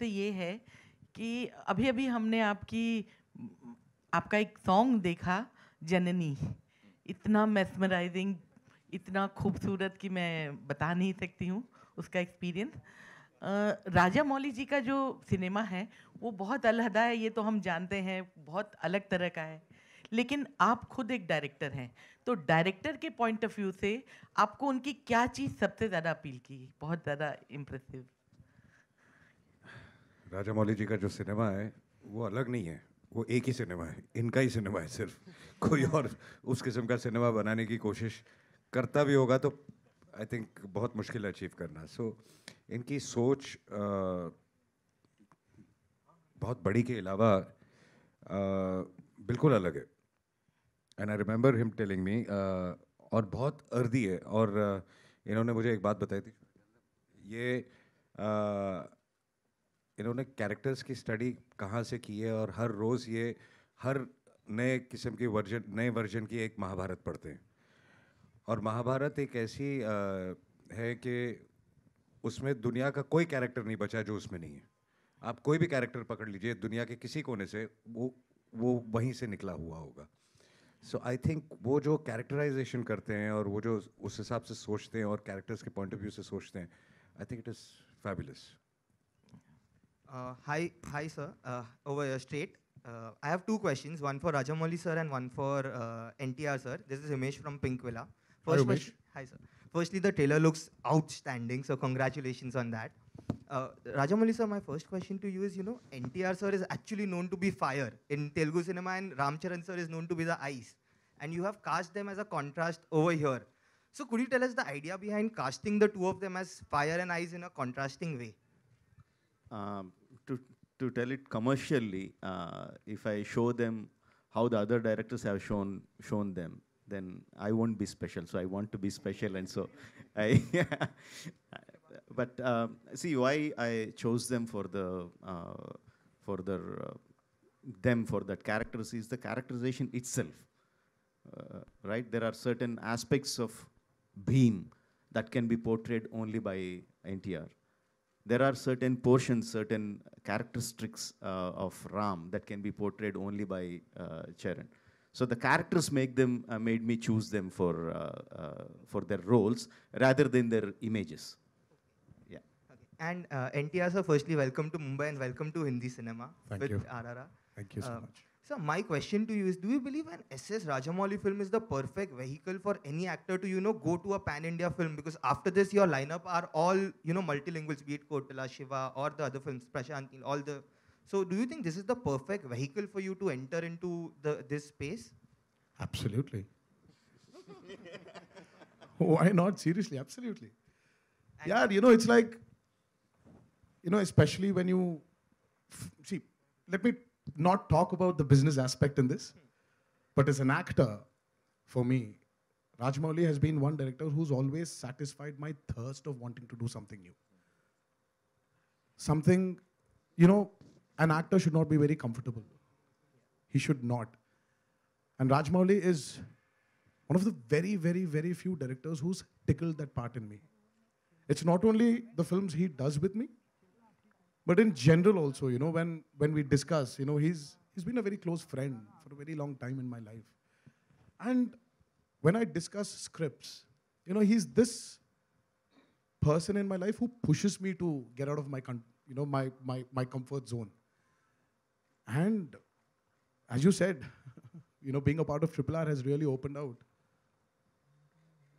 से ये है कि अभी-अभी हमने आपका एक सॉन्ग देखा, जननी। इतना मेस्मराइजिंग, इतना खूबसूरत कि मैं बता नहीं सकती हूँ उसका एक्सपीरियंस। राजा मौली जी का जो सिनेमा है वो बहुत अलहदा है, ये तो हम जानते हैं, बहुत अलग तरह का है। लेकिन आप खुद एक डायरेक्टर हैं, तो डायरेक्टर के पॉइंट ऑफ व्यू से आपको उनकी क्या चीज़ सबसे ज़्यादा अपील की, बहुत ज़्यादा इम्प्रेसिव? राजा मौली जी का जो सिनेमा है वो अलग नहीं है, वो एक ही सिनेमा है, इनका ही सिनेमा है सिर्फ। कोई और उस किस्म का सिनेमा बनाने की कोशिश करता भी होगा तो आई थिंक बहुत मुश्किल है अचीव करना। सो इनकी सोच बहुत बड़ी के अलावा बिल्कुल अलग है। And I remember him telling me, और बहुत अर्दी है। और इन्होंने मुझे एक बात बताई थी, ये इन्होंने कैरेक्टर्स की स्टडी कहाँ से की है, और हर रोज़ ये हर नए किस्म की नए वर्जन की एक महाभारत पढ़ते हैं। और महाभारत एक ऐसी है कि उसमें दुनिया का कोई कैरेक्टर नहीं बचा जो उसमें नहीं है। आप कोई भी कैरेक्टर पकड़ लीजिए दुनिया के किसी कोने से, वो वहीं से निकला हुआ होगा। सो आई थिंक वो जो कैरेक्टराइजेशन करते हैं और वो जो उस हिसाब से सोचते हैं और कैरेक्टर्स के पॉइंट ऑफ व्यू से सोचते हैं, I think it is fabulous. Hi, sir. Over here, straight. I have two questions, one for Rajamouli sir and one for NTR sir. This is Himesh from Pink Villa. Hi, Umesh. Hi, sir. Firstly, the trailer looks outstanding, so congratulations on that. Rajamouli sir, my first question to you is, NTR sir is actually known to be fire in Telugu cinema, and Ramcharan sir is known to be the ice. And you have cast them as a contrast over here. So could you tell us the idea behind casting the two of them as fire and ice in a contrasting way? um, to, to tell it commercially, if I show them how the other directors have shown them, then I won't be special. So I want to be special, and so I. But see why I chose them for the them for that characters is the characterization itself. Right? There are certain aspects of Bhim that can be portrayed only by NTR. There are certain portions, certain characteristics of Ram that can be portrayed only by Charan. So the characters made me choose them for their roles rather than their images. Yeah. Okay. And NTR sir, firstly, welcome to Mumbai and welcome to Hindi cinema. Thank you. RRR. Thank you so much. So my question to you is, do you believe an SS Rajamouli film is the perfect vehicle for any actor to, go to a pan-India film? Because after this, your lineup are all, multilinguals, be it Kotala, Shiva, or the other films, Prashant, all the... So do you think this is the perfect vehicle for you to enter into this space? Absolutely. Why not? Seriously, absolutely. Yeah, it's like, especially when you... See, let me not talk about the business aspect in this, but as an actor, for me, Rajamouli has been one director who's always satisfied my thirst of wanting to do something new. Something, an actor should not be very comfortable. He should not. And Rajamouli is one of the very, very, very few directors who's tickled that part in me. It's not only the films he does with me, but in general also, when we discuss, he's been a very close friend for a very long time in my life. And when I discuss scripts, he's this person in my life who pushes me to get out of my comfort zone. And as you said, being a part of RRR has really opened out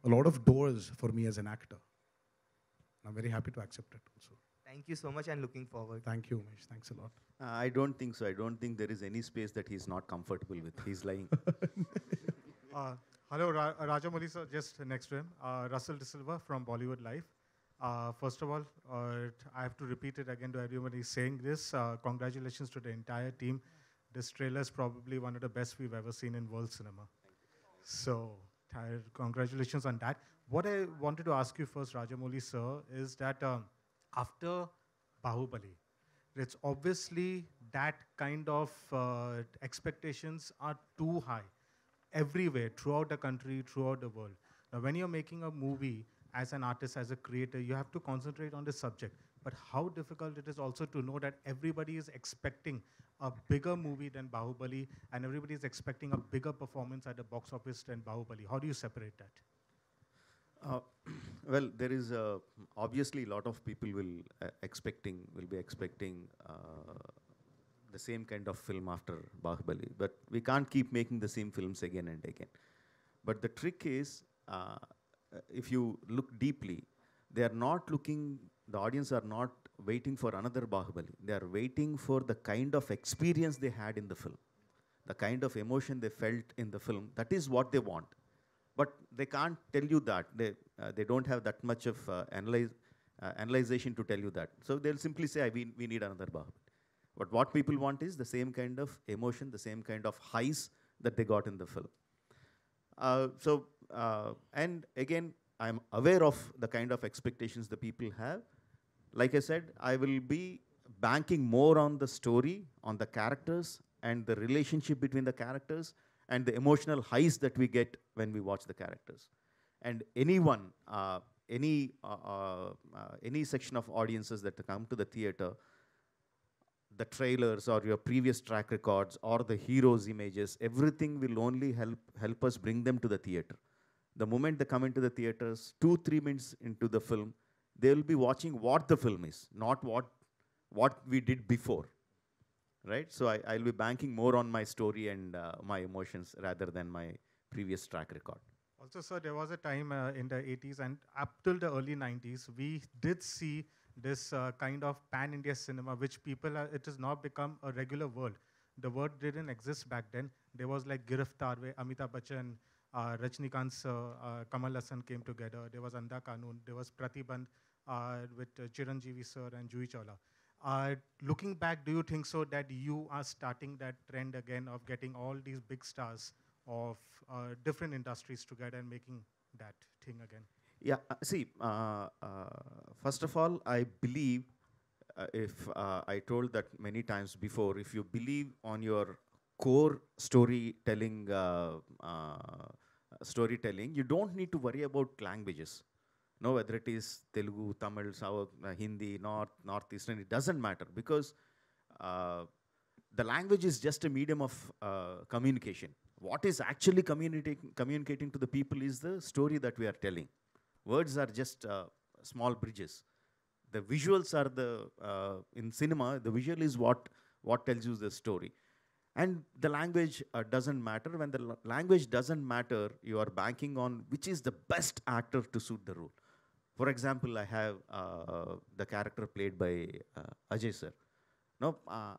a lot of doors for me as an actor. I'm very happy to accept it also. Thank you so much and looking forward. Thank you, Umesh. Thanks a lot. I don't think so. I don't think there is any space that he's not comfortable with. He's lying. Hello, Rajamouli sir, just next to him. Russell De Silva from Bollywood Live. First of all, I have to repeat it again to everyone who's saying this. Congratulations to the entire team. This trailer is probably one of the best we've ever seen in world cinema. So, congratulations on that. What I wanted to ask you first, Rajamouli sir, is that after Bahubali, it's obviously that kind of expectations are too high everywhere, throughout the country, throughout the world. Now, when you're making a movie as an artist, as a creator, you have to concentrate on the subject. but how difficult it is also to know that everybody is expecting a bigger movie than Bahubali, and everybody is expecting a bigger performance at the box office than Bahubali. How do you separate that? Well, there is obviously a lot of people will be expecting the same kind of film after Bahubali, but we can't keep making the same films again and again. But the trick is, if you look deeply, they are not looking. The audience are not waiting for another Bahubali. They are waiting for the kind of experience they had in the film, the kind of emotion they felt in the film. That is what they want. But they can't tell you that. They don't have that much of analyzation to tell you that. So they'll simply say, we need another Bahubali. But what people want is the same kind of emotion, the same kind of highs that they got in the film. And again, I'm aware of the kind of expectations the people have. Like I said, I will be banking more on the story, on the characters, and the relationship between the characters, and the emotional highs that we get when we watch the characters. And anyone, any section of audiences that come to the theater, the trailers or your previous track records or the heroes' images, everything will only help us bring them to the theater. The moment they come into the theaters, 2-3 minutes into the film, they will be watching what the film is, not what we did before. Right? So I'll be banking more on my story and my emotions rather than my previous track record. Also, sir, there was a time in the 80s and up till the early 90s, we did see this kind of pan-India cinema, which it has now become a regular word. The word didn't exist back then. There was like Giriftar, where Amitabh Bachchan, Rajnikant sir, Kamal Hassan came together. There was Andha Kanun. There was Pratibandh with Chiranjeevi sir and Juhi Chawla. Looking back, do you think so that you are starting that trend again of getting all these big stars of different industries together and making that thing again? Yeah, see, first of all, I believe, if I told that many times before, if you believe on your core storytelling, you don't need to worry about languages. No, whether it is Telugu, Tamil, South, Hindi, Northeastern, it doesn't matter, because the language is just a medium of communication. What is actually communicating to the people is the story that we are telling. Words are just small bridges. The visuals are in cinema, the visual is what tells you the story. And the language doesn't matter. When the language doesn't matter, you are banking on which is the best actor to suit the role. For example, I have the character played by Ajay sir. No,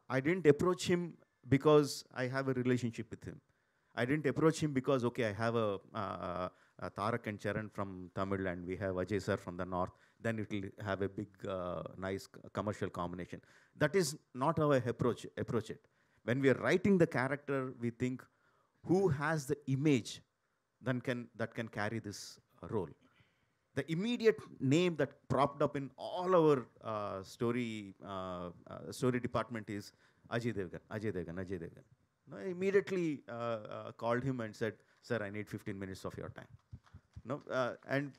I didn't approach him because I have a relationship with him. I didn't approach him because, okay, I have a Tarak and Charan from Tamil and we have Ajay sir from the north, then it will have a big, nice commercial combination. That is not how I approach it. When we are writing the character, we think, who has the image that can carry this role? The immediate name that propped up in all our story department is Ajay Devgan. No, I immediately called him and said, sir, I need 15 minutes of your time. No, and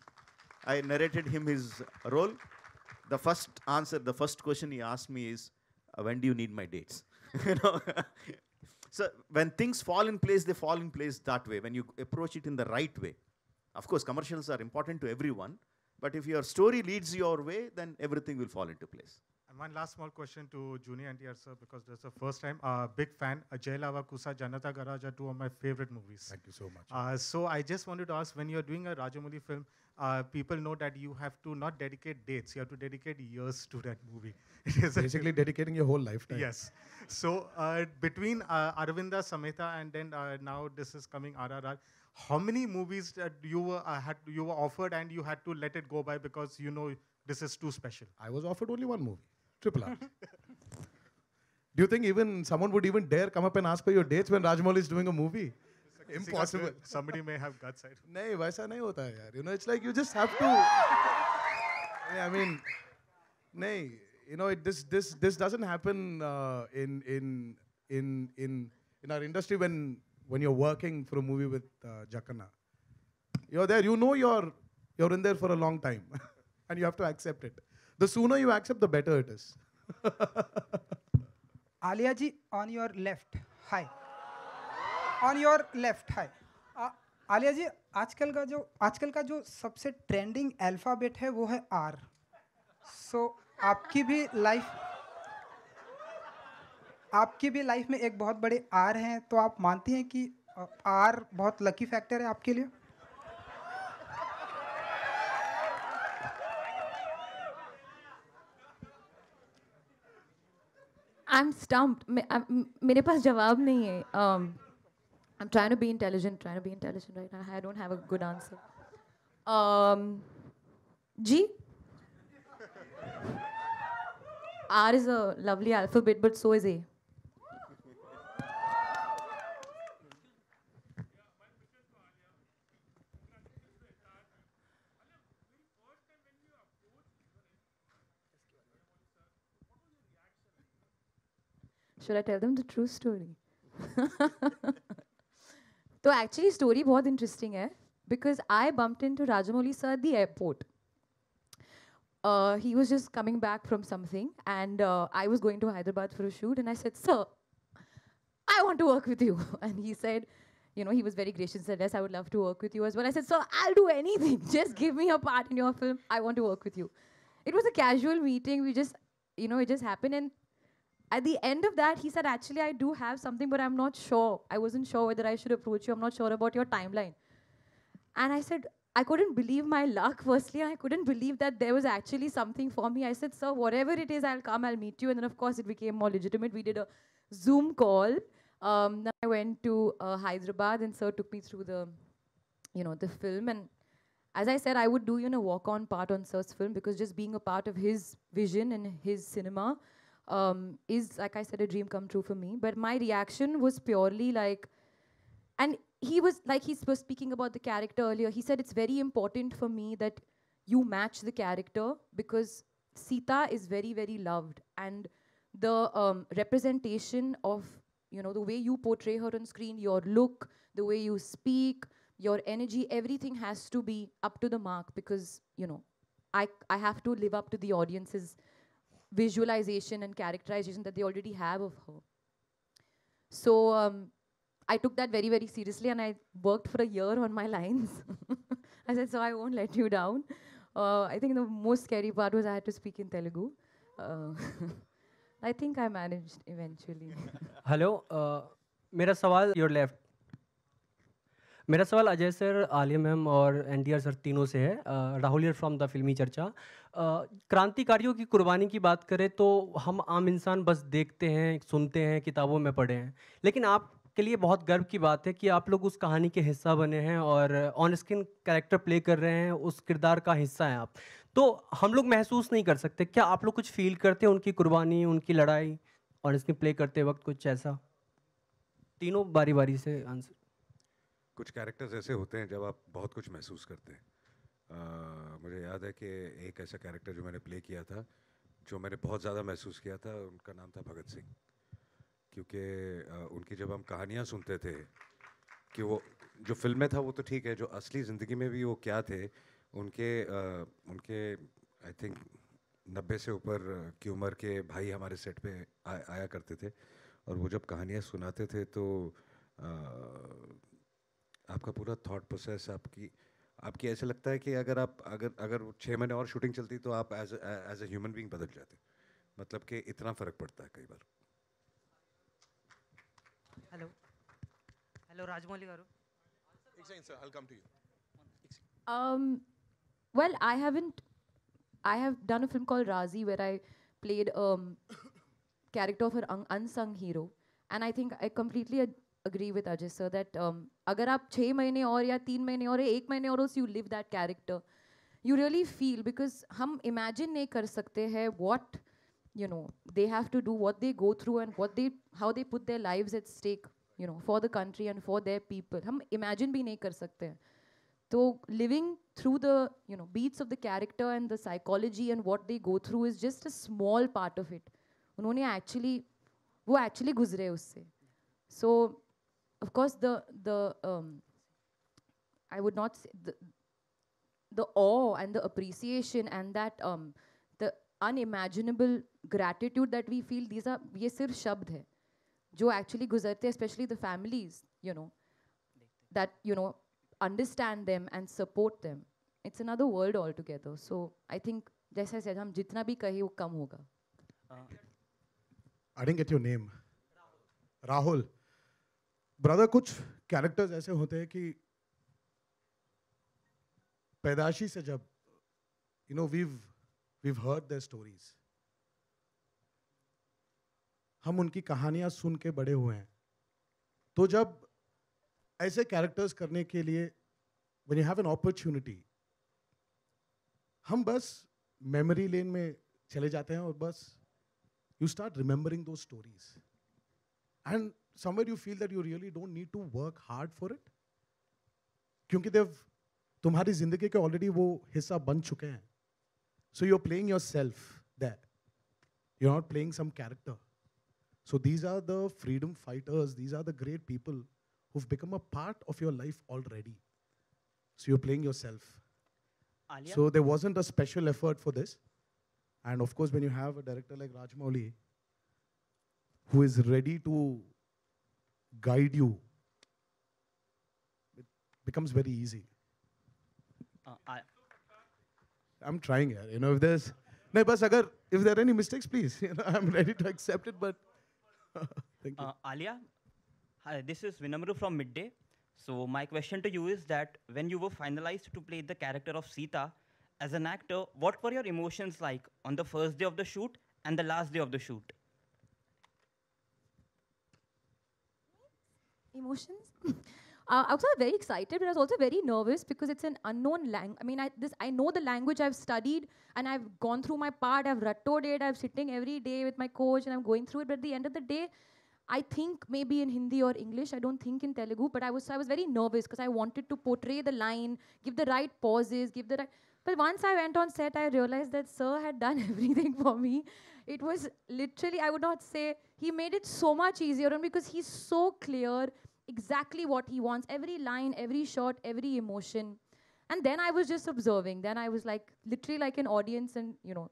I narrated him his role. The first question he asked me is, when do you need my dates? You know? So when things fall in place, they fall in place that way, when you approach it in the right way. Of course, commercials are important to everyone, but if your story leads your way, then everything will fall into place. And one last small question to Junior NTR sir, because this is the first time. Big fan. Jai Lava Kusa, Janata Garage are two of my favorite movies. Thank you so much. So I just wanted to ask, when you're doing a Rajamouli film, people know that you have to not dedicate dates, you have to dedicate years to that movie. It is Basically dedicating your whole lifetime. Yes. So between Aravinda Sameta and then now this is coming RRR, how many movies that you were offered and you had to let it go by because you know this is too special? I was offered only one movie, Triple R. Do you think even someone would even dare come up and ask for your dates when Rajamouli is doing a movie? Impossible. Somebody may have guts. नहीं वैसा नहीं होता है यार. You know, it's like you just have to. I mean, नहीं. You know, this doesn't happen in our industry when you're working for a movie with Jackana. You're there. You know you're in there for a long time, and you have to accept it. The sooner you accept, the better it is. Alia ji, on your left. Hi. On your left. Hi. Alia जी, आजकल का जो सबसे trending alphabet है वो है R. So आपकी भी life में एक बहुत बड़े R हैं, तो आप मानती हैं कि R बहुत लकी फैक्टर है आपके लिए? I'm stumped. मेरे पास जवाब नहीं है. I'm trying to be intelligent right now. I don't have a good answer. G. R is a lovely alphabet, but so is A. Should I tell them the true story? So actually story बहुत interesting है, because I bumped into Rajamouli sir at the airport. He was just coming back from something, and I was going to Hyderabad for a shoot, and I said, "Sir, I want to work with you." And he said, you know, he was very gracious and said, "Yes, I would love to work with you as well." I said, "Sir, I'll do anything. Just give me a part in your film. I want to work with you." It was a casual meeting. We just, you know, it just happened. And at the end of that, he said, "Actually, I do have something, but I'm not sure. I wasn't sure whether I should approach you. I'm not sure about your timeline." And I said, I couldn't believe my luck, firstly, and I couldn't believe that there was actually something for me. I said, "Sir, whatever it is, I'll come, I'll meet you." And then, of course, it became more legitimate. We did a Zoom call. Then I went to Hyderabad, and sir took me through the, you know, the film. And as I said, I would do, you know, walk-on part on sir's film, because just being a part of his vision and his cinema is, like I said, a dream come true for me. But my reaction was purely like, and he was speaking about the character earlier. He said, "It's very important for me that you match the character, because Sita is very, very loved. And the representation of, you know, the way you portray her on screen, your look, the way you speak, your energy, everything has to be up to the mark, because, you know, I have to live up to the audience's visualization and characterization that they already have of her." So I took that very, very seriously, and I worked for a year on my lines. I said, "So I won't let you down." I think the most scary part was I had to speak in Telugu. I think I managed eventually. Hello, मेरा सवाल your left मेरा सवाल Ajay sir, Alia ma'am और NTR sir तीनों से है. Rahul here from the फिल्मी चर्चा. क्रांतिकारियों की कुर्बानी की बात करें तो हम आम इंसान बस देखते हैं, सुनते हैं, किताबों में पढ़े हैं, लेकिन आपके लिए बहुत गर्व की बात है कि आप लोग उस कहानी के हिस्सा बने हैं और ऑन स्क्रीन कैरेक्टर प्ले कर रहे हैं, उस किरदार का हिस्सा हैं आप. तो हम लोग महसूस नहीं कर सकते, क्या आप लोग कुछ फील करते हैं उनकी कुर्बानी, उनकी लड़ाई ऑन स्क्रीन प्ले करते वक्त, कुछ ऐसा? तीनों बारी बारी से आंसर. कुछ कैरेक्टर्स ऐसे होते हैं जब आप बहुत कुछ महसूस करते हैं. मुझे याद है कि एक ऐसा कैरेक्टर जो मैंने प्ले किया था, जो मैंने बहुत ज़्यादा महसूस किया था, उनका नाम था भगत सिंह. क्योंकि उनकी जब हम कहानियाँ सुनते थे कि वो जो फिल्म में था वो तो ठीक है, जो असली ज़िंदगी में भी वो क्या थे, उनके आई थिंक 90 से ऊपर की उम्र के भाई हमारे सेट पे आया करते थे, और वो जब कहानियाँ सुनाते थे तो आपका पूरा थॉट प्रोसेस, आपकी ऐसे लगता है कि अगर 6 महीने और शूटिंग चलती तो आप एज ए ह्यूमन बीइंग बदल जाते. मतलब कि इतना फ़र्क पड़ता है कई बार. हेलो राजमौली गारू. एक second sir, I'll come to you. Well, I have done a film called Razi, where I played character of an unsung hero, and I think I completely agree with Ajay sir that अगर आप 6 महीने और या 3 महीने और 1 महीने और you live that character, you really feel, because हम imagine नहीं कर सकते हैं what, you know, they have to do, what they go through, and how they put their lives at stake, you know, for the country and for their people. हम imagine भी नहीं कर सकते हैं. So living through the, you know, beats of the character and the psychology and what they go through is just a small part of it. उन्होंने वो actually गुजरे उससे. So of course I would not say the awe and the appreciation and that unimaginable gratitude that we feel. These are ये सिर्फ शब्द है जो actually गुजरते हैं, especially the families, you know, that you know understand them and support them. It's another world altogether. So I think जैसे I said, हम जितना भी कहे वो कम होगा. I didn't get your name. Rahul. Brother, कुछ characters ऐसे होते हैं कि पैदाशी से जब, you know, we've heard their stories. हम उनकी कहानियां सुन के बड़े हुए हैं. तो जब ऐसे characters करने के लिए, when you have an opportunity, हम बस memory lane में चले जाते हैं और बस you start remembering those stories. And somewhere you feel that you really don't need to work hard for it. क्योंकि तुम्हारी जिंदगी के already वो हिस्सा बन चुके हैं. So you're playing yourself there. You're not playing some character. So these are the freedom fighters. These are the great people who've become a part of your life already. So you're playing yourself. Alia? So there wasn't a special effort for this. And of course, when you have a director like Rajamouli, who is ready to guide you, it becomes very easy. I'm trying here. You know, if there's, no, but if there are any mistakes, please, you know, I'm ready to accept it. But thank you. Alia, hi, this is Vinamru from Midday. So my question to you is that when you were finalized to play the character of Sita, as an actor, what were your emotions like on the first day of the shoot and the last day of the shoot? Emotions? I was very excited, but I was also very nervous because it's an unknown language. I mean, I know the language, I've studied, and I've gone through my part, I've rattoed it, I'm sitting every day with my coach, and I'm going through it. But at the end of the day, I think maybe in Hindi or English, I don't think in Telugu, but I was very nervous because I wanted to portray the line, give the right pauses, give the right... But once I went on set, I realized that Sir had done everything for me. It was literally, I would not say, he made it so much easier on because he's so clear exactly what he wants, every line, every shot, every emotion. And then I was just observing. Then I was like, literally like an audience and, you know,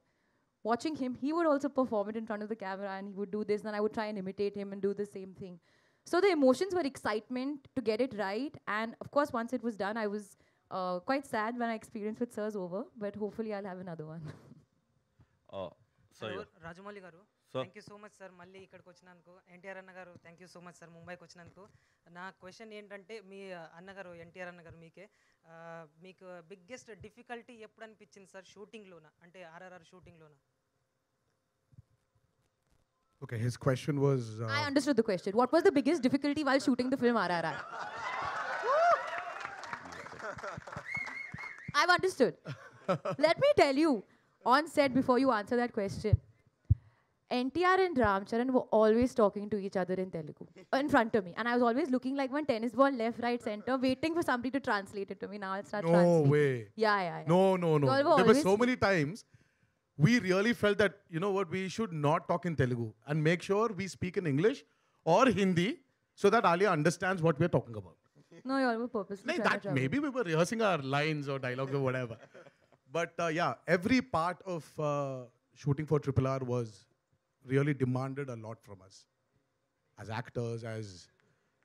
watching him. He would also perform it in front of the camera and he would do this and I would try and imitate him and do the same thing. So the emotions were excitement to get it right. And of course, once it was done, I was quite sad when I experienced with Sir's over, but hopefully I'll have another one. Rajamouli గారు thank you so much sir మళ్ళీ ఇక్కడికి వచ్చినందుకు ఎన్టీఆర్ అన్న గారు thank you so much sir ముంబైకి వచ్చినందుకు నా question ఏంటంటే మీ అన్నగారు ఎన్టీఆర్ అన్న గారు మీకు బిగ్గెస్ట్ డిఫికల్టీ ఎప్పుడు అనిపించింది సార్ షూటింగ్లోన అంటే RRR షూటింగ్లోన Okay, his question was... I understood the question. What was the biggest difficulty while shooting the film RRR? I've understood. Let me tell you, on set, before you answer that question, NTR and Ramcharan were always talking to each other in Telugu, in front of me. And I was always looking like one tennis ball, left, right, center, waiting for somebody to translate it to me. Now I'll start translating. No way. Yeah. No. There were so many times we really felt that, you know what, we should not talk in Telugu and make sure we speak in English or Hindi so that Alia understands what we're talking about. No, you all were purposely Like trying that, to trouble. maybe we were rehearsing our lines or dialogues or whatever. But yeah, every part of shooting for Triple R was really demanded a lot from us. As actors,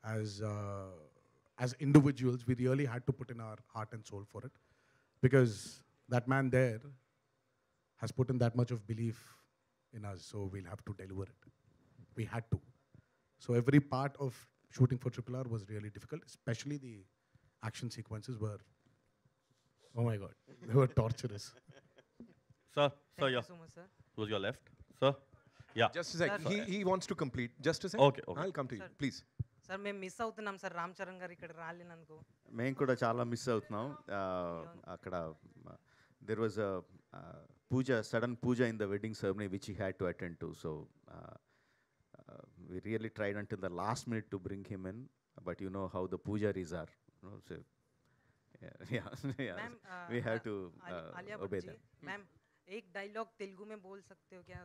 as individuals, we really had to put in our heart and soul for it. Because that man there has put in that much of belief in us, so we'll have to deliver it. We had to. So every part of shooting for Triple R was really difficult, especially the action sequences were, oh my God, they were torturous. Sir, Thank you so much, sir. who's your left? Sir? Yeah. Just a sec. He wants to complete. Just a sec. Okay. I'll come to you. Please. Sir మేము miss అవుతున్నాం sir Ram Charan గారు ఇక్కడ రాలేనందుకు మేము కూడా చాలా miss అవుతున్నాం అక్కడ there was a sudden puja in the wedding ceremony which he had to attend to, so we really tried until the last minute to bring him in, but you know how the pujaris are, you know, so we have to obey them. Ma'am एक dialogue Telugu में बोल सकते हो क्या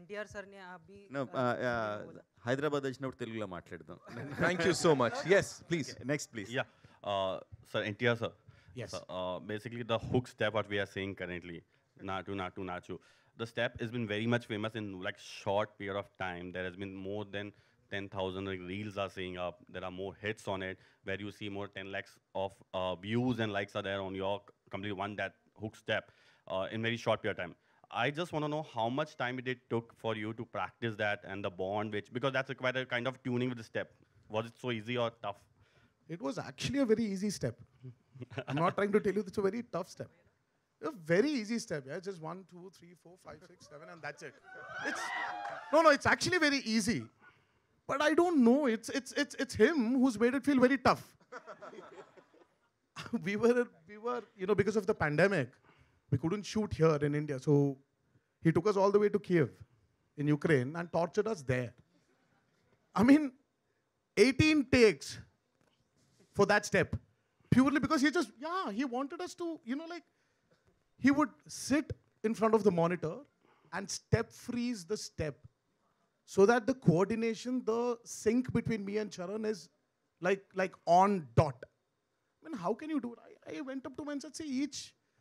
NTR sir ने अभी No, Hyderabad వచ్చినప్పుడు తెలుగులో మాట్లాడదాం. Thank you so much. Yes, please. Next, please. Yeah. Sir, NTR sir. Yes. Basically, the hook step what we are seeing currently, Natu, Natu, Nachu. The step has been very much famous in like short period of time. There has been more than 10,000 like, reels are saying up. There are more hits on it where you see more 10 lakhs of views and likes are there on your complete one that hook step in very short period of time. I just want to know how much time it took for you to practice that and the bond, which because that's quite a kind of tuning with the step. Was it so easy or tough? It was actually a very easy step. I'm not trying to tell you it's a very tough step. A very easy step, yeah. Just 1, 2, 3, 4, 5, 6, 7, and that's it. It's actually very easy. But I don't know. It's him who's made it feel very tough. we were, because of the pandemic, we couldn't shoot here in India. So he took us all the way to Kiev in Ukraine and tortured us there. I mean, 18 takes for that step. Purely because he wanted us to, he would sit in front of the monitor and step freeze the step so that the coordination, the sync between me and Charan is like on dot. I mean, how can you do it? I went up to him and said, see,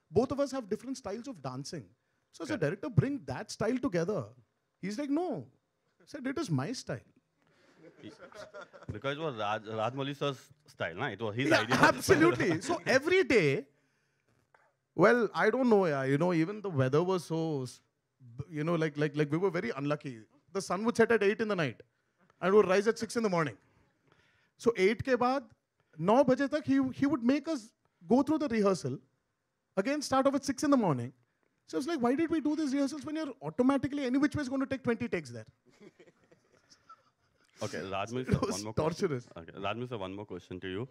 both of us have different styles of dancing. So as a director, bring that style together. He's like, no. I said, it is my style. Because it was Rajamouli sir's style, na? It was his idea. Absolutely. So every day, well, I don't know, even the weather was so, like we were very unlucky. The sun would set at 8 in the night and would rise at 6 in the morning. So 8 ke baad, 9 baje tak, he would make us go through the rehearsal, again start off at 6 in the morning. So I was like, why did we do these rehearsals when you're automatically, any which way is going to take 20 takes there? Okay, Rajamouli sir, one more torturous. question. Okay, Rajamouli sir, one more question to you.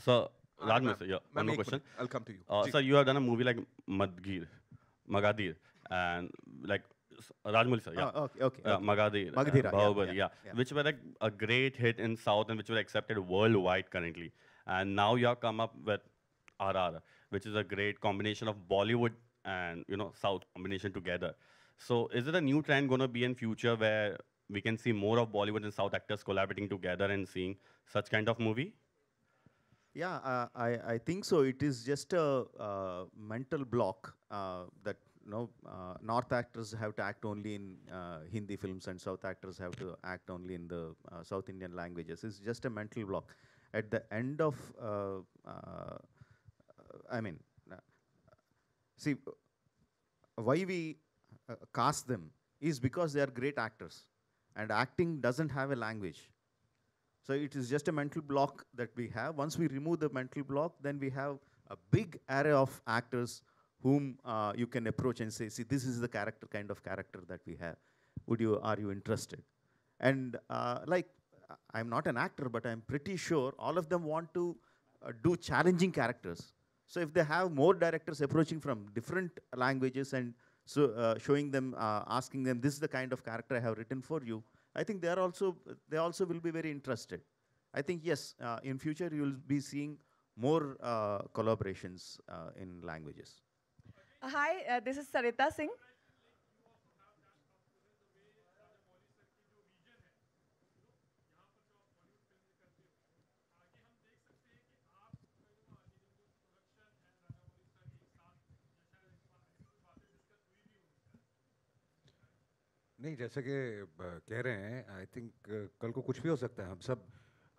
Sir, Rajamouli sir, yeah, one more question. I'll come to you. Sir, you have done a movie like Magadir, and like Rajamouli sir, yeah. Okay. Magadir, Bahubali, yeah. Which were like a great hit in South and which were accepted worldwide currently. And now you have come up with RR, which is a great combination of Bollywood and South combination together. So is it a new trend going to be in future where we can see more of Bollywood and South actors collaborating together and seeing such kind of movie? Yeah, I think so. It is just a mental block that North actors have to act only in Hindi films and South actors have to act only in the South Indian languages. It's just a mental block. At the end of, see, why we cast them is because they are great actors. And acting doesn't have a language. So it is just a mental block that we have. Once we remove the mental block, then we have a big array of actors whom you can approach and say, see, this is the kind of character that we have. Are you interested? And I'm not an actor, but I'm pretty sure all of them want to do challenging characters. So if they have more directors approaching from different languages and showing them, asking them, this is the kind of character I have written for you, I think they also will be very interested. I think, yes, in future you will be seeing more collaborations in languages. Hi, this is Sarita Singh. नहीं, जैसे कि कह रहे हैं, I think कल को कुछ भी हो सकता है.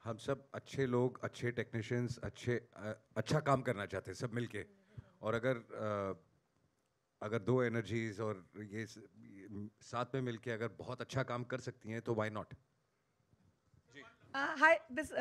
हम सब अच्छे लोग, अच्छे टेक्नीशियंस, अच्छा काम करना चाहते हैं सब मिलके. और अगर दो एनर्जीज और ये साथ में मिलके अगर बहुत अच्छा काम कर सकती हैं तो why not. Hi, this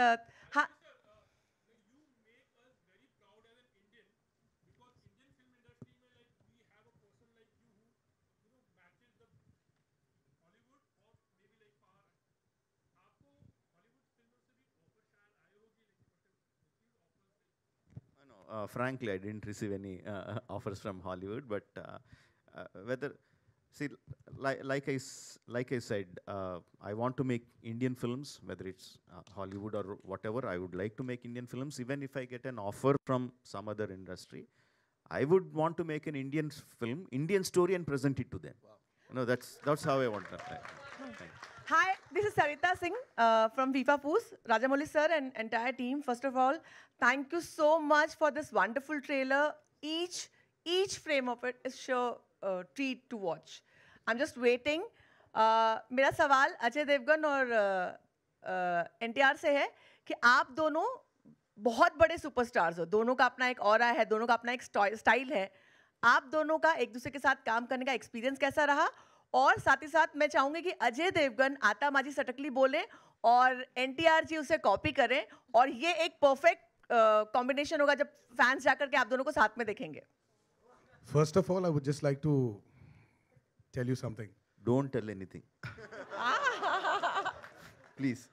frankly, I didn't receive any offers from Hollywood, but like I said, I want to make Indian films, whether it's Hollywood or whatever. I would like to make Indian films. Even if I get an offer from some other industry, I would want to make an Indian film, Indian story, and present it to them. Wow. That's how I want to. Hi, this is Sarita Singh from FIFA Foos, Rajamouli sir and entire team. First of all, thank you so much for this wonderful trailer. Each each frame of it is sure treat to watch. I'm just waiting. मेरा सवाल अजय देवगन और NTR से है कि आप दोनों बहुत बड़े सुपरस्टार्स हो, दोनों का अपना एक ऑरा है, दोनों का अपना एक स्टाइल है. आप दोनों का एक दूसरे के साथ काम करने का एक्सपीरियंस कैसा रहा? और साथ ही साथ मैं चाहूंगी कि अजय देवगन आता माजी सटकली बोले और NTR जी उसे कॉपी करें और ये एक परफेक्ट कॉम्बिनेशन होगा जब फैंस जाकर के आप दोनों को साथ में देखेंगे. First of all, I would just like to tell you something. Don't tell anything. Please.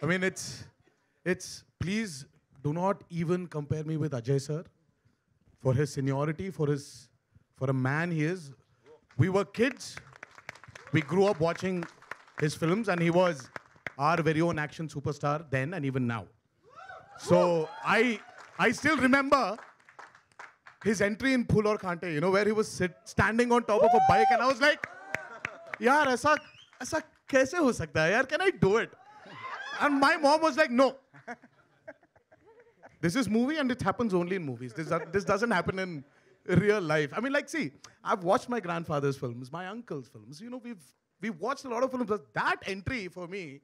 I mean, it's please do not even compare me with Ajay sir for his seniority, for a man he is. We were kids. We grew up watching his films, and he was our very own action superstar then and even now. So I still remember his entry in Phul Aur Khante, you know, where he was standing on top of a bike, and I was like, yaar, aisa kaise ho sakta hai, yaar, can I do it? And my mom was like, no. This is movie and it happens only in movies. This doesn't happen in real life. I mean, like, see, I've watched my grandfather's films, my uncle's films. You know, we've watched a lot of films, but that entry for me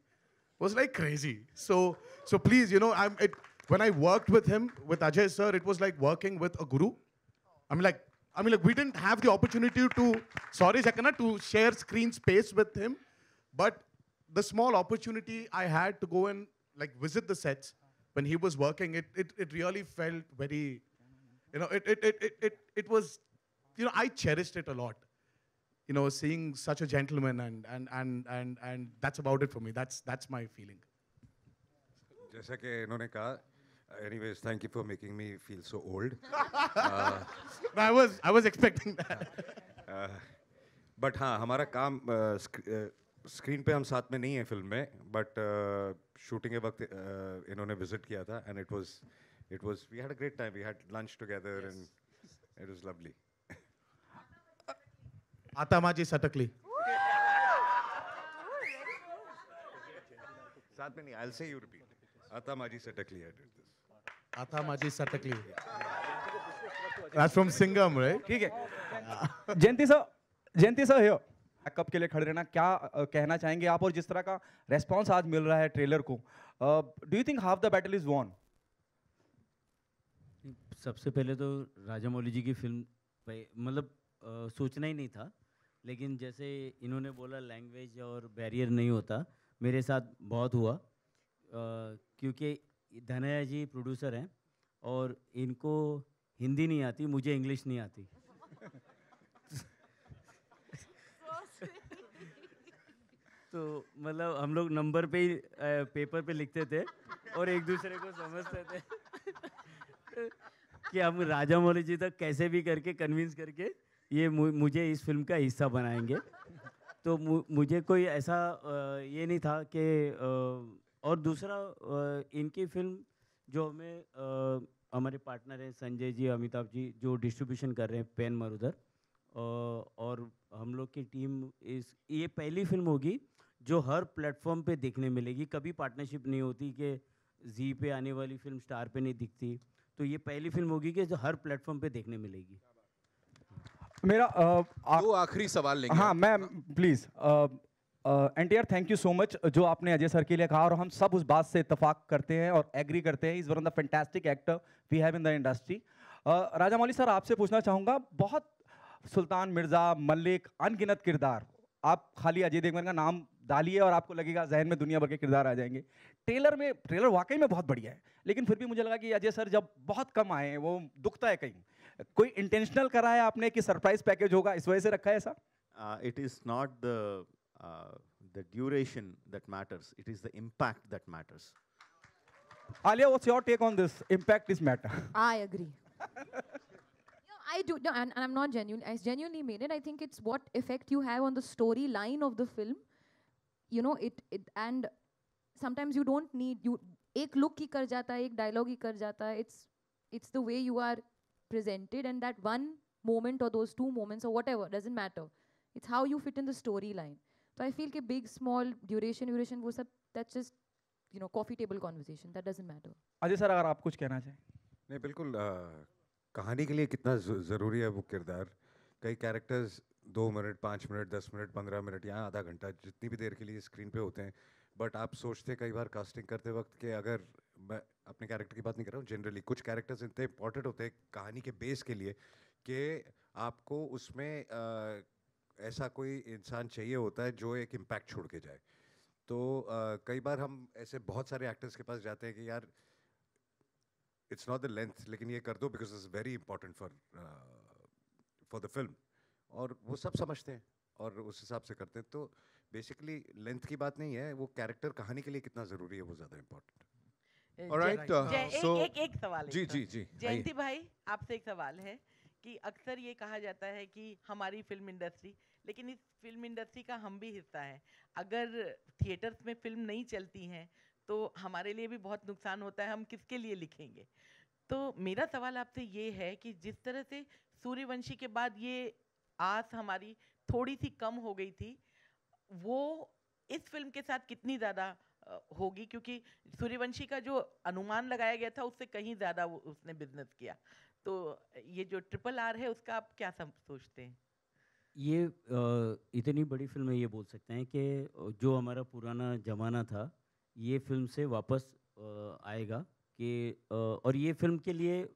was like crazy. So please, you know, when I worked with him, with Ajay sir, it was like working with a guru. I mean, like, we didn't have the opportunity to share screen space with him, but the small opportunity I had to go and like visit the sets when he was working, it really felt very, you know, it was, you know, I cherished it a lot. You know, seeing such a gentleman and that's about it for me. That's my feeling. जैसा कि इन्होंने कहा, anyways, thank you for making me feel so old. I was expecting that. But हाँ, हमारा काम screen पे हम साथ में नहीं है फिल्म में, but शूटिंग के वक्त इन्होंने विजिट किया था, and it was we had a great time. We had lunch together, yes. And it was lovely. Atamaji Satakli. साथ में नहीं, I'll say you repeat. Atamaji Satakli, I did this. Atamaji Satakli. That's from Singham, right? ठीक है. जयंती sir here. कब के लिए खड़े रहना, क्या कहना चाहेंगे आप, और जिस तरह का रेस्पॉन्स आज मिल रहा है ट्रेलर को, do you think half the battle is won? सबसे पहले तो राजामौली जी की फिल्म मतलब सोचना ही नहीं था, लेकिन जैसे इन्होंने बोला लैंग्वेज और बैरियर नहीं होता, मेरे साथ बहुत हुआ, क्योंकि धनया जी प्रोड्यूसर हैं और इनको हिंदी नहीं आती, मुझे इंग्लिश नहीं आती. तो मतलब हम लोग नंबर पे ही पेपर पे लिखते थे और एक दूसरे को समझते थे कि हम राजामौली जी तक कैसे भी करके कन्विंस करके ये मुझे इस फिल्म का हिस्सा बनाएंगे. तो मुझे कोई ऐसा ये नहीं था कि और दूसरा इनकी फिल्म जो हमें हमारे पार्टनर हैं संजय जी, अमिताभ जी, जो डिस्ट्रीब्यूशन कर रहे हैं पेन मरुदर, और हम लोग की टीम ये पहली फिल्म होगी जो हर प्लेटफॉर्म पे देखने मिलेगी. कभी पार्टनरशिप नहीं होती कि जी पे आने वाली फिल्म स्टार पे नहीं दिखती, तो ये पहली फिल्म होगी कि जो हर प्लेटफॉर्म पे देखने मिलेगी. मेरा दो आखिरी सवाल लेंगे. हाँ, मैं please NTR, thank you so much जो आपने अजय सर के लिए कहा, और हम सब उस बात से इत्तेफाक करते हैं और एग्री करते हैं. Is one of the fantastic actor we have in the industry. Rajamouli sir, आपसे पूछना चाहूँगा, बहुत सुल्तान मिर्ज़ा, मलिक, अनगिनत किरदार, आप खाली अजय देवगन का नाम डालिए और आपको लगेगा जहन में दुनिया भर के किरदार आ जाएंगे. ट्रेलर वाकई में बहुत बढ़िया है, लेकिन फिर भी मुझे लगा कि अजय सर जब बहुत कम आए हैं, वो दुखता है. कहीं कोई इंटेंशनल करा है आपने कि सरप्राइज पैकेज होगा, इस वजह से रखा है ऐसा? It is not the duration that matters, it is the impact that matters. Alia, what's your take on this? Impact is matter. I agree. I do, no, and I'm not genuine. I genuinely mean it. I think it's what effect you have on the storyline of the film. You know, and sometimes you don't need, एक look ही कर जाता है, एक dialogue ही कर जाता है. It's the way you are presented, and that one moment or those two moments or whatever, doesn't matter. It's how you fit in the storyline. So I feel कि big, small, duration, वो सब, that's just, coffee table conversation. That doesn't matter. Ajay sir, अगर आप कुछ कहना चाहें. नहीं, बिल्कुल कहानी के लिए कितना ज़रूरी है वो किरदार। कई characters 2 minute, 5 minute, 10 minute, 15 minute या आधा घंटा जितनी भी देर के लिए स्क्रीन पे होते हैं, बट आप सोचते कई बार कास्टिंग करते वक्त कि अगर मैं अपने कैरेक्टर की बात नहीं कर रहा हूँ, जनरली कुछ कैरेक्टर्स इतने इंपॉर्टेंट होते हैं कहानी के बेस के लिए कि आपको उसमें ऐसा कोई इंसान चाहिए होता है जो एक इम्पैक्ट छोड़ के जाए। तो कई बार हम ऐसे बहुत सारे एक्टर्स के पास जाते हैं कि यार इट्स नॉट द लेंथ, लेकिन ये कर दो because it's very important for the film, और वो सब समझते हैं और उस हिसाब से करते हैं। तो बेसिकली लेंथ की बात नहीं है, वो कैरेक्टर कहानी के लिए कितना ज़रूरी है वो ज़्यादा इम्पोर्टेंट। एक सवाल जी जी जी जयंती भाई, आपसे एक सवाल है कि अक्सर ये कहा जाता है कि हमारी फिल्म इंडस्ट्री, लेकिन इस फिल्म इंडस्ट्री का हम भी हिस्सा है, अगर थिएटर्स में फिल्म नहीं चलती हैं तो हमारे लिए भी बहुत नुकसान होता है, हम किसके लिए लिखेंगे? तो मेरा सवाल आपसे ये है कि जिस तरह से सूर्यवंशी के बाद ये आस हमारी थोड़ी सी कम हो गई थी, वो इस फिल्म के साथ कितनी ज़्यादा होगी? क्योंकि सूर्यवंशी का जो अनुमान लगाया गया था उससे कहीं ज़्यादा उसने बिजनेस किया। तो ये जो RRR है उसका आप क्या सोचते हैं? ये इतनी बड़ी फिल्म है, ये बोल सकते हैं कि जो हमारा पुराना ज़माना था ये फिल्म से वापस आएगा कि और ये फिल्म के लिए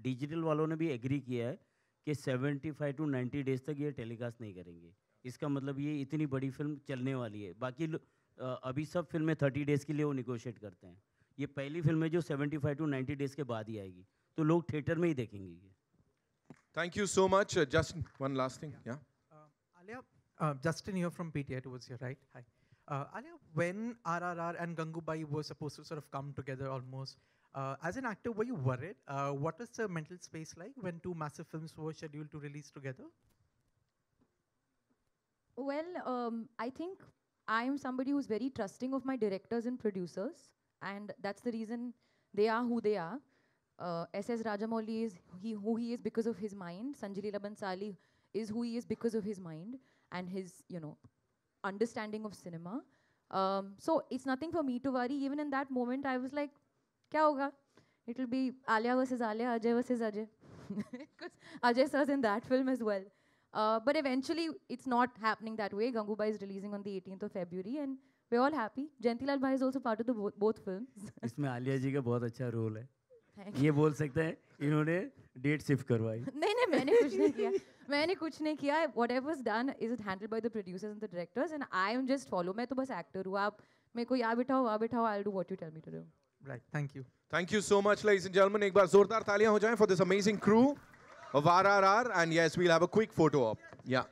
डिजिटल वालों ने भी एग्री किया है कि 75 to 90 डेज तक ये टेलीकास्ट नहीं करेंगे। इसका मतलब ये इतनी बड़ी फिल्म चलने वाली है। बाकी अभी सब फिल्में 30 डेज़ के लिए वो निगोशिएट करते हैं, ये पहली फिल्म है जो 75 to 90 डेज़ के बाद ही आएगी, तो लोग थिएटर में ही देखेंगे ये। Thank you so much. Just one last thing. Yeah. Alia, Justin here from PTI towards your right. Hi. Alia, when RRR and Gangubai were supposed to sort of come together almost, as an actor, were you worried? What was the mental space like when two massive films were scheduled to release together? Well, I think I am somebody who's very trusting of my directors and producers, and that's the reason they are who they are. S.S. Rajamouli is who he is because of his mind. Sanjay Leela Bhansali is who he is because of his mind and his, understanding of cinema. So it's nothing for me to worry. Even in that moment, I was like, kya hoga? It will be Alia versus Alia, Ajay versus Ajay. Because Ajay sir's in that film as well. But eventually, it's not happening that way. Gangubai is releasing on the 18th of February, and we're all happy. Jayantilal Bhai is also part of the both films. इसमें आलिया जी का बहुत अच्छा role है। ये बोल सकते हैं इन्होंने डेट शिफ्ट करवाई। नहीं मैंने कुछ नहीं किया। Whatever's done is handled by the producers and the directors, and I am just follow. मैं तो बस actor हूँ। आप मेरे को यहाँ बिठाओ वहाँ बिठाओ, I'll do what you tell me to do. Right. Thank you. Thank you so much, ladies and gentlemen. एक बार जोरदार तालियां हो जाएं for this amazing crew of RRR, and yes, we'll have a quick photo op. Yeah.